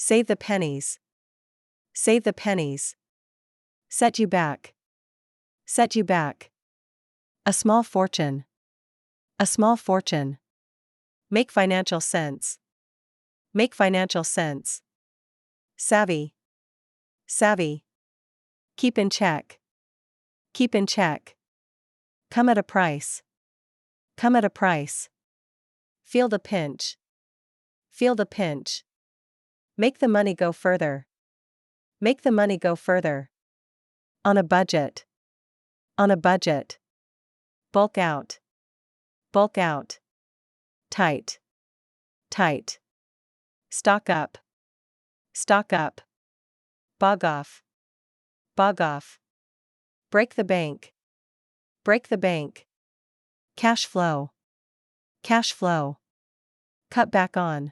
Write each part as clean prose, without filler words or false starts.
Save the pennies. Save the pennies. Set you back. Set you back. A small fortune. A small fortune. Make financial sense. Make financial sense. Savvy. Savvy. Keep in check. Keep in check. Come at a price. Come at a price. Feel the pinch. Feel the pinch. Make the money go further. Make the money go further. On a budget. On a budget. Bulk out. Bulk out. Tight. Tight. Stock up. Stock up. Bog off. Bog off. Break the bank. Break the bank. Cash flow. Cash flow. Cut back on.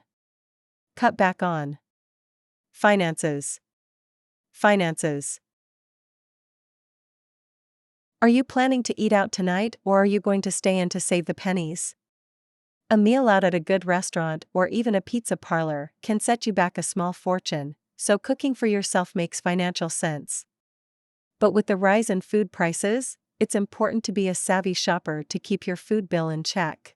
Cut back on. Finances. Finances. Are you planning to eat out tonight, or are you going to stay in to save the pennies? A meal out at a good restaurant or even a pizza parlor can set you back a small fortune, so cooking for yourself makes financial sense. But with the rise in food prices, it's important to be a savvy shopper to keep your food bill in check.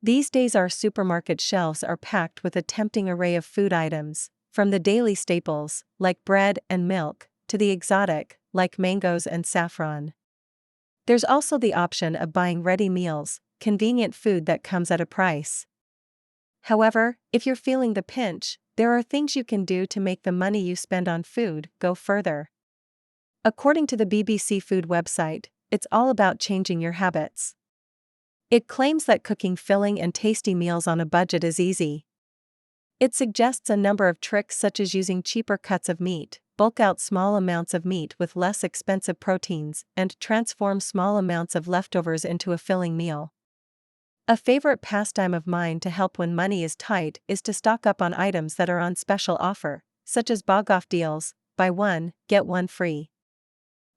These days our supermarket shelves are packed with a tempting array of food items, from the daily staples, like bread and milk, to the exotic, like mangoes and saffron. There's also the option of buying ready meals, convenient food that comes at a price. However, if you're feeling the pinch, there are things you can do to make the money you spend on food go further. According to the BBC Food website, it's all about changing your habits. It claims that cooking filling and tasty meals on a budget is easy. It suggests a number of tricks such as using cheaper cuts of meat, bulk out small amounts of meat with less expensive proteins, and transform small amounts of leftovers into a filling meal. A favorite pastime of mine to help when money is tight is to stock up on items that are on special offer, such as bog-off deals, buy one, get one free.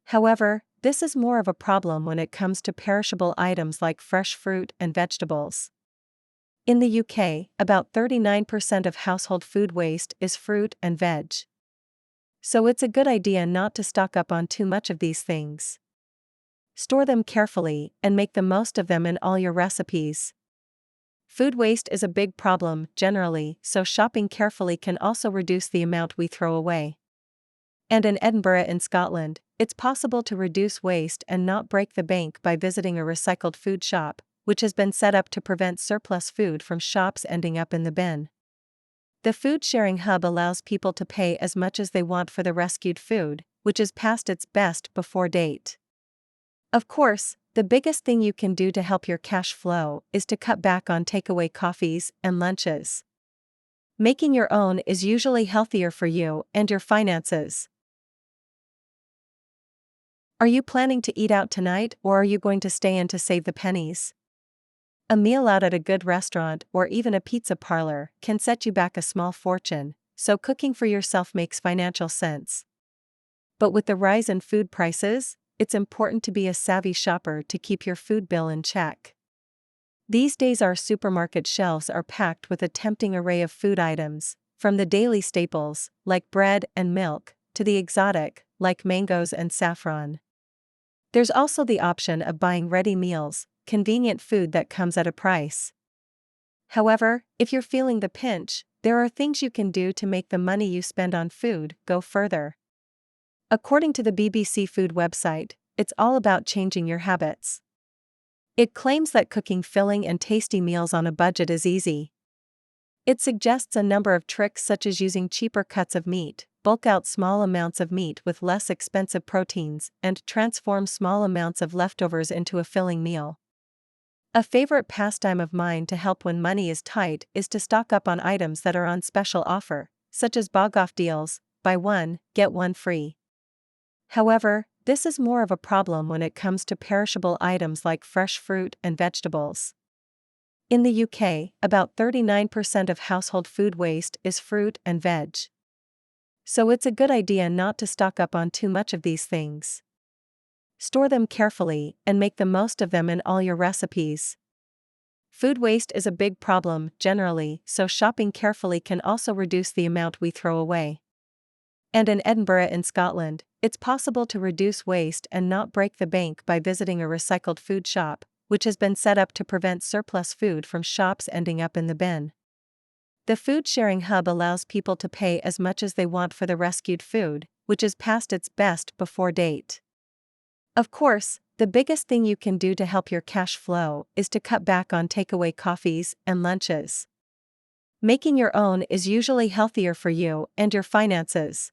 However, this is more of a problem when it comes to perishable items like fresh fruit and vegetables. In the UK, about 39% of household food waste is fruit and veg. So it's a good idea not to stock up on too much of these things. Store them carefully and make the most of them in all your recipes. Food waste is a big problem generally, so shopping carefully can also reduce the amount we throw away. And in Edinburgh in Scotland, it's possible to reduce waste and not break the bank by visiting a recycled food shop, which has been set up to prevent surplus food from shops ending up in the bin. The food sharing hub allows people to pay as much as they want for the rescued food, which is past its best before date. Of course, the biggest thing you can do to help your cash flow is to cut back on takeaway coffees and lunches. Making your own is usually healthier for you and your finances. Are you planning to eat out tonight, or are you going to stay in to save the pennies? A meal out at a good restaurant or even a pizza parlor can set you back a small fortune, so cooking for yourself makes financial sense. But with the rise in food prices, it's important to be a savvy shopper to keep your food bill in check. These days our supermarket shelves are packed with a tempting array of food items, from the daily staples, like bread and milk, to the exotic, like mangoes and saffron. There's also the option of buying ready meals, convenient food that comes at a price. However, if you're feeling the pinch, there are things you can do to make the money you spend on food go further. According to the BBC Food website, it's all about changing your habits. It claims that cooking filling and tasty meals on a budget is easy. It suggests a number of tricks such as using cheaper cuts of meat, bulk out small amounts of meat with less expensive proteins, and transform small amounts of leftovers into a filling meal. A favorite pastime of mine to help when money is tight is to stock up on items that are on special offer, such as bog-off deals, buy one, get one free. However, this is more of a problem when it comes to perishable items like fresh fruit and vegetables. In the UK, about 39% of household food waste is fruit and veg. So it's a good idea not to stock up on too much of these things. Store them carefully and make the most of them in all your recipes. Food waste is a big problem, generally, so shopping carefully can also reduce the amount we throw away. And in Edinburgh in Scotland, it's possible to reduce waste and not break the bank by visiting a recycled food shop, which has been set up to prevent surplus food from shops ending up in the bin. The food sharing hub allows people to pay as much as they want for the rescued food, which is past its best before date. Of course, the biggest thing you can do to help your cash flow is to cut back on takeaway coffees and lunches. Making your own is usually healthier for you and your finances.